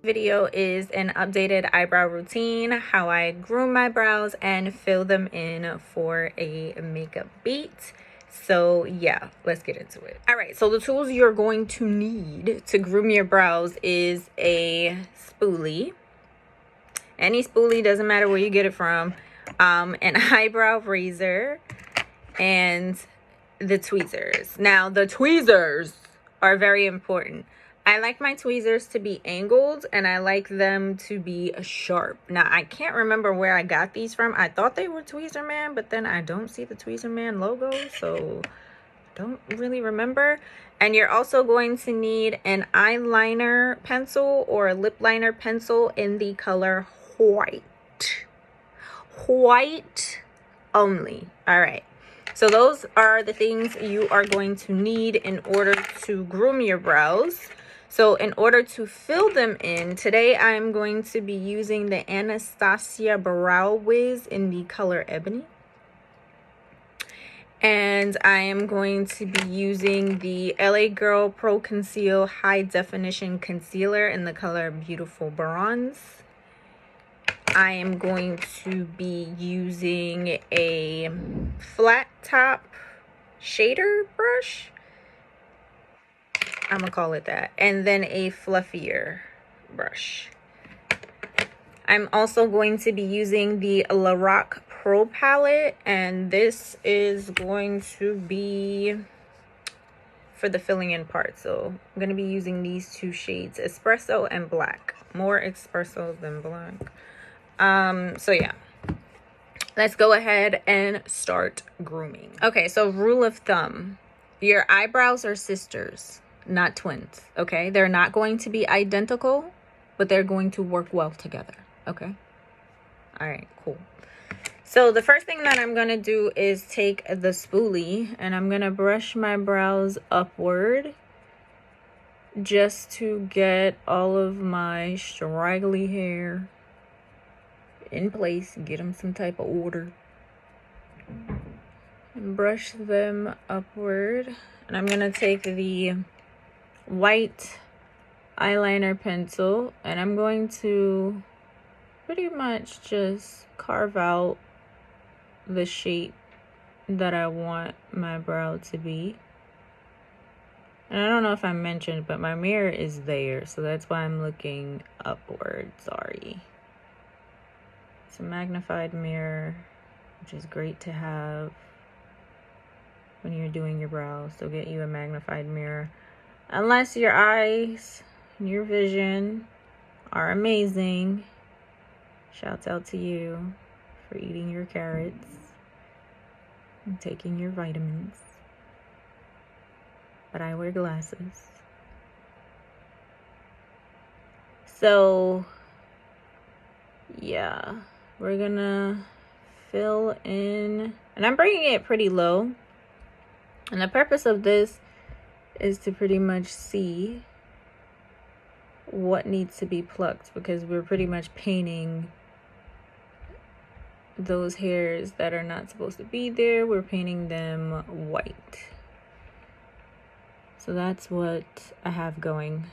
Video is an updated eyebrow routine, how I groom my brows and fill them in for a makeup beat. So yeah, let's get into it. All right, so the tools you're going to need to groom your brows is a spoolie. Any spoolie, doesn't matter where you get it from. An eyebrow razor and the tweezers. Now the tweezers are very important. I like my tweezers to be angled and I like them to be sharp. Now, I can't remember where I got these from. I thought they were Tweezerman, but then I don't see the Tweezerman logo, so don't really remember. And you're also going to need an eyeliner pencil or a lip liner pencil in the color white. White only. All right. So those are the things you are going to need in order to groom your brows. So in order to fill them in, today I'm going to be using the Anastasia Brow Wiz in the color Ebony. And I am going to be using the LA Girl Pro Conceal High Definition Concealer in the color Beautiful Bronze. I am going to be using a flat top shader brush. I'm gonna call it that. And then a fluffier brush. I'm also going to be using the Lorac Pro palette, and this is going to be for the filling in part. So I'm gonna be using these two shades, espresso and black. More espresso than black. So yeah, let's go ahead and start grooming. Okay, so rule of thumb, your eyebrows are sisters, not twins. Okay, they're not going to be identical, but they're going to work well together. Okay, all right, cool. So the first thing that I'm gonna do is take the spoolie and I'm gonna brush my brows upward just to get all of my straggly hair in place, get them some type of order, and brush them upward. And I'm gonna take the white eyeliner pencil and I'm going to pretty much just carve out the shape that I want my brow to be. And I don't know if I mentioned, but my mirror is there, so that's why I'm looking upward. Sorry. It's a magnified mirror, which is great to have when you're doing your brows. So get you a magnified mirror. Unless your eyes and your vision are amazing. Shouts out to you for eating your carrots and taking your vitamins. But I wear glasses. So, yeah. We're gonna fill in, and I'm bringing it pretty low. And the purpose of this is to pretty much see what needs to be plucked, because we're pretty much painting those hairs that are not supposed to be there. We're painting them white. So that's what I have going,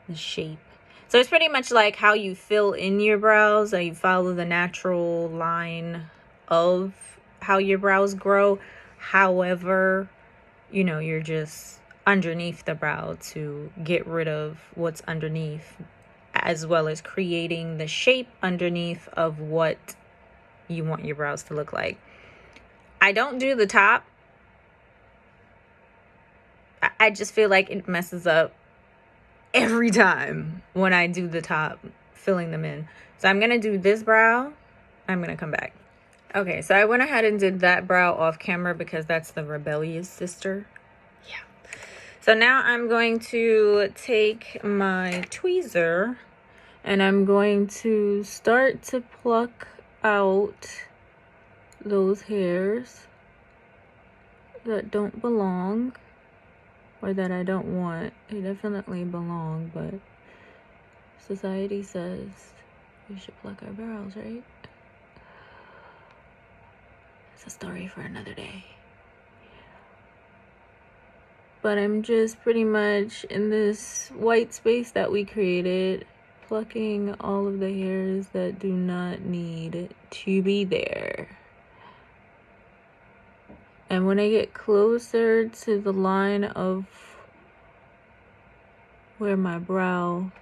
the shape. So it's pretty much like how you fill in your brows, or you follow the natural line of how your brows grow. However, you know, you're just underneath the brow to get rid of what's underneath, as well as creating the shape underneath of what you want your brows to look like. I don't do the top. I just feel like it messes up every time when I do the top, filling them in. So I'm gonna do this brow. I'm gonna come back. Okay, so I went ahead and did that brow off camera because that's the rebellious sister. Yeah. So now I'm going to take my tweezer and I'm going to start to pluck out those hairs that don't belong, or that I don't want. They definitely belong, but society says we should pluck our brows, right? It's a story for another day. But I'm just pretty much in this white space that we created. plucking all of the hairs that do not need to be there. And when I get closer to the line of where my brow,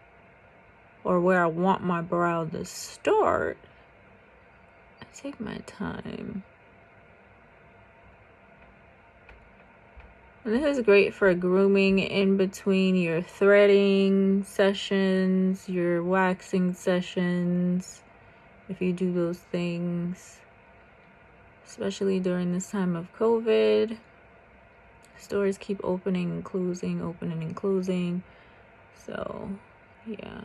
or where I want my brow to start, I take my time. And this is great for grooming in between your threading sessions, your waxing sessions, if you do those things. Especially during this time of COVID. Stores keep opening and closing, opening and closing. So, yeah,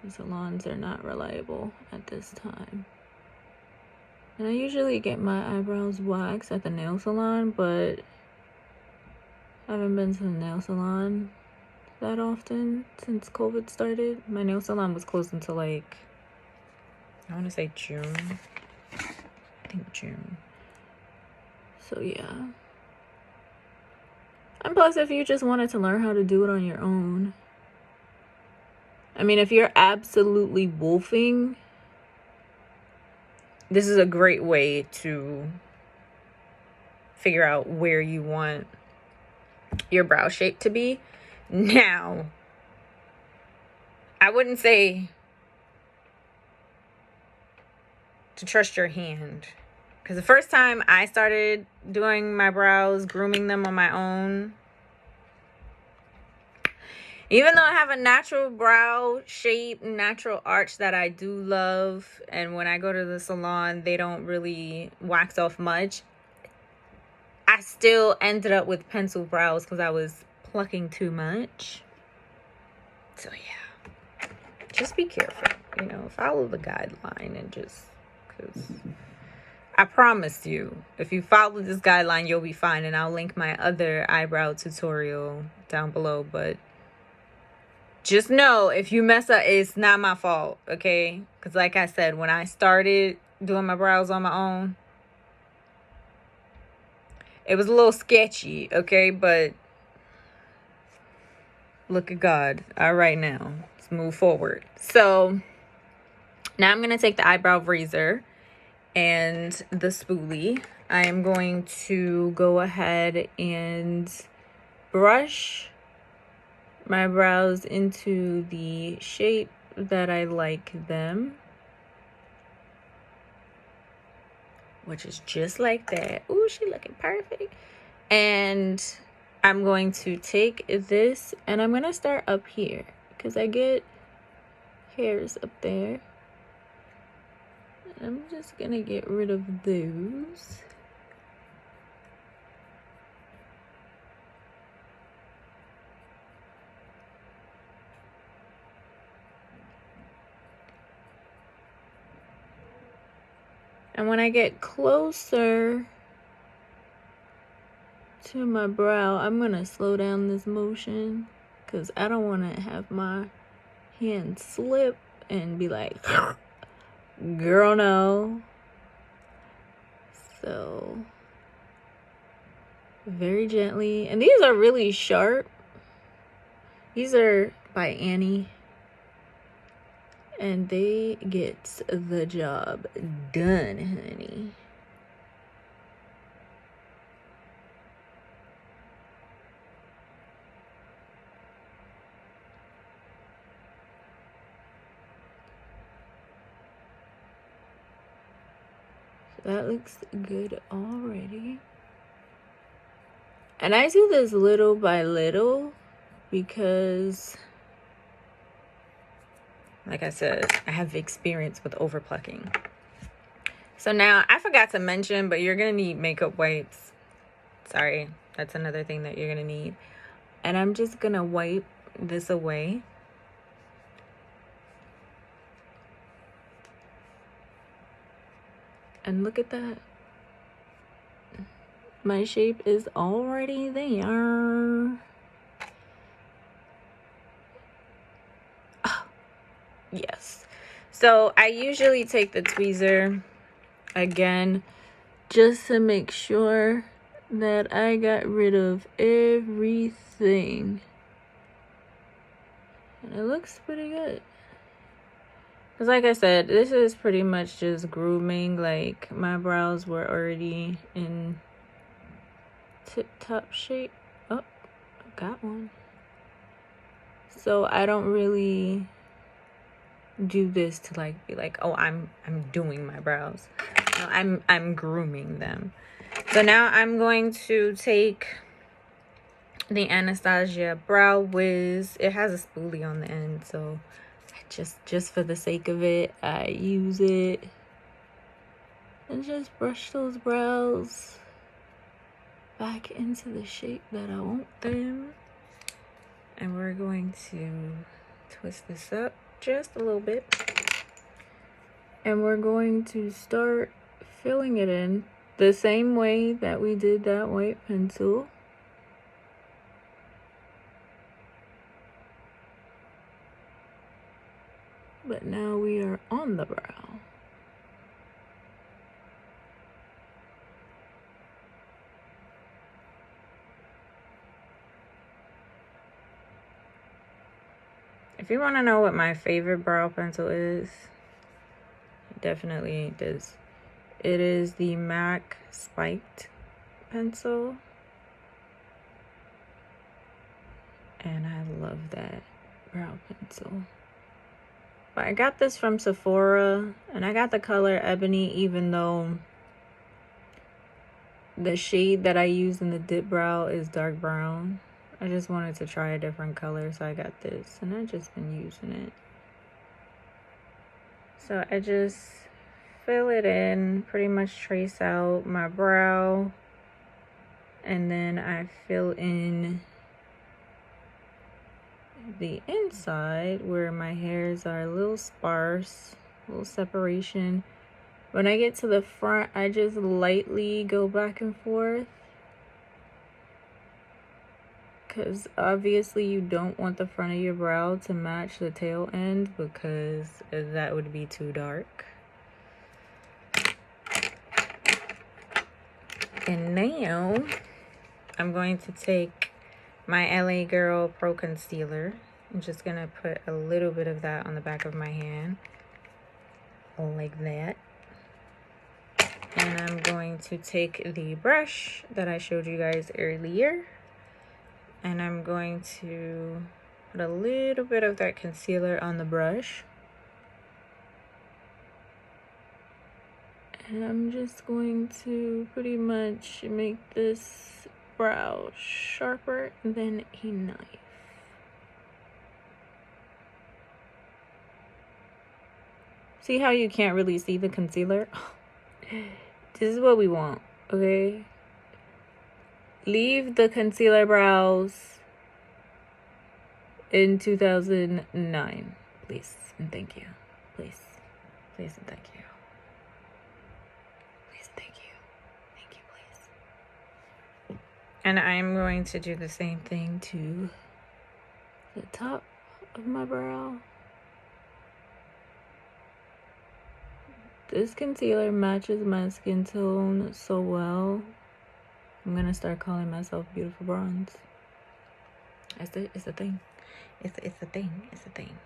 the salons are not reliable at this time. And I usually get my eyebrows waxed at the nail salon, but I haven't been to the nail salon that often since COVID started. My nail salon was closed until like, I want to say June. I think June. So yeah. And plus, if you just wanted to learn how to do it on your own. I mean, if you're absolutely wolfing, this is a great way to figure out where you want your brow shape to be. Now, I wouldn't say to trust your hand, because the first time I started doing my brows, grooming them on my own, even though I have a natural brow shape, natural arch that I do love, and when I go to the salon, they don't really wax off much, I still ended up with pencil brows because I was plucking too much. So yeah, just be careful, you know, follow the guideline, and just, because I promise you, if you follow this guideline, you'll be fine. And I'll link my other eyebrow tutorial down below, but just know, if you mess up, it's not my fault, okay? Because like I said, when I started doing my brows on my own, it was a little sketchy, okay? But look at God. All right, now let's move forward. So now I'm going to take the eyebrow razor and the spoolie. I am going to go ahead and brush my brows into the shape that I like them, which is just like that. Ooh, she looking perfect. And I'm going to take this and I'm going to start up here because I get hairs up there. I'm just going to get rid of those. And when I get closer to my brow, I'm going to slow down this motion because I don't want to have my hand slip and be like, girl, no. So, very gently. And these are really sharp. These are by Annie. And they get the job done, honey. So that looks good already. And I do this little by little because, like I said, I have experience with overplucking. So now, I forgot to mention, but you're going to need makeup wipes. Sorry, that's another thing that you're going to need. And I'm just going to wipe this away. And look at that. My shape is already there. Yes. So I usually take the tweezer again just to make sure that I got rid of everything. And it looks pretty good. Because like I said, this is pretty much just grooming. Like, my brows were already in tip-top shape. Oh, got one. So I don't really do this to like be like, oh, I'm doing my brows. No, I'm grooming them. So now I'm going to take the Anastasia Brow Wiz. It has a spoolie on the end, so just for the sake of it, I use it and just brush those brows back into the shape that I want them. And we're going to twist this up just a little bit, and we're going to start filling it in the same way that we did that white pencil. But now we are on the brow. If you want to know what my favorite brow pencil is, it definitely does. It is the MAC Spiked pencil. And I love that brow pencil. But I got this from Sephora, and I got the color Ebony, even though the shade that I use in the dip brow is dark brown. I just wanted to try a different color, so I got this, and I've just been using it. So I just fill it in, pretty much trace out my brow, and then I fill in the inside where my hairs are a little sparse, a little separation. When I get to the front, I just lightly go back and forth, because obviously you don't want the front of your brow to match the tail end, because that would be too dark. And now I'm going to take my LA Girl Pro Concealer. I'm just going to put a little bit of that on the back of my hand, like that. And I'm going to take the brush that I showed you guys earlier, and I'm going to put a little bit of that concealer on the brush. And I'm just going to pretty much make this brow sharper than a knife. See how you can't really see the concealer? This is what we want, okay? Leave the concealer brows in 2009, please and thank you. Please and thank you. Please, thank you. Thank you, please. And I'm going to do the same thing to the top of my brow. This concealer matches my skin tone so well. I'm gonna start calling myself Beautiful Bronze. It's a thing. It's a thing. It's a thing.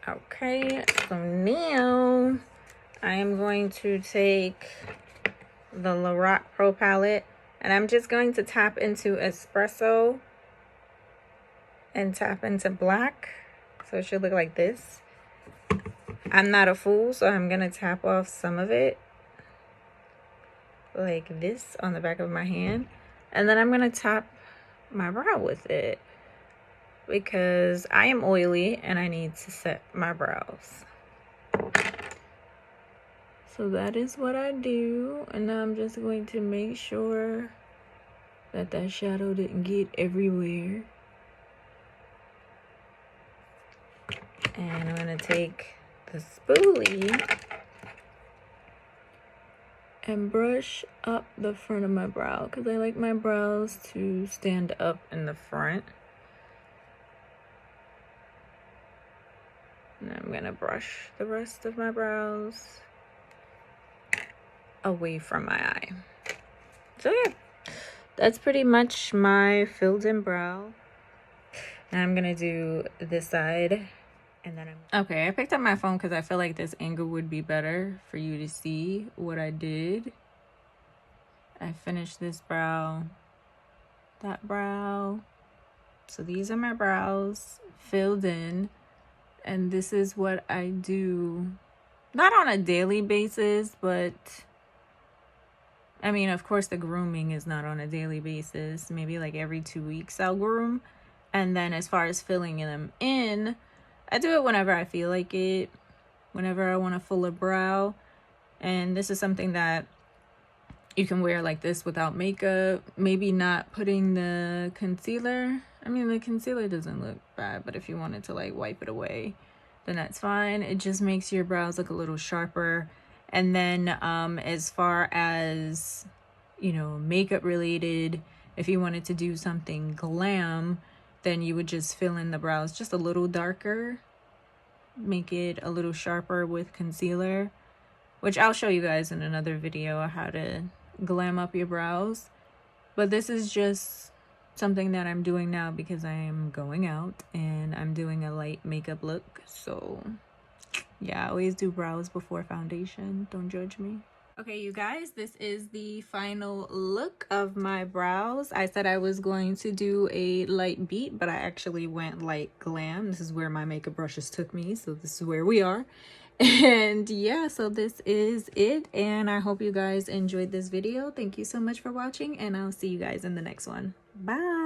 Okay, so now I am going to take the Lorac Pro palette, and I'm just going to tap into Espresso and tap into black. So it should look like this. I'm not a fool, so I'm going to tap off some of it like this on the back of my hand. And then I'm going to tap my brow with it, because I am oily and I need to set my brows. So that is what I do, and now I'm just going to make sure that that shadow didn't get everywhere. And I'm going to take the spoolie and brush up the front of my brow, because I like my brows to stand up in the front. And I'm gonna brush the rest of my brows away from my eye. So yeah, that's pretty much my filled in brow. And I'm gonna do this side, and then okay, I picked up my phone because I feel like this angle would be better for you to see what I did. I finished this brow, that brow. So these are my brows filled in, and this is what I do, not on a daily basis, but I mean, of course the grooming is not on a daily basis. Maybe like every 2 weeks I'll groom. And then as far as filling them in, I do it whenever I feel like it, whenever I want a fuller brow. And this is something that you can wear like this without makeup. Maybe not putting the concealer. I mean, the concealer doesn't look bad, but if you wanted to like wipe it away, then that's fine. It just makes your brows look a little sharper. And then as far as, you know, makeup related, if you wanted to do something glam, then you would just fill in the brows just a little darker, make it a little sharper with concealer, which I'll show you guys in another video how to glam up your brows. But this is just something that I'm doing now because I am going out and I'm doing a light makeup look. So yeah, I always do brows before foundation. Don't judge me. Okay, you guys, this is the final look of my brows. I said I was going to do a light beat, but I actually went light glam. This is where my makeup brushes took me, so this is where we are. And yeah, so this is it, and I hope you guys enjoyed this video. Thank you so much for watching, and I'll see you guys in the next one. Bye.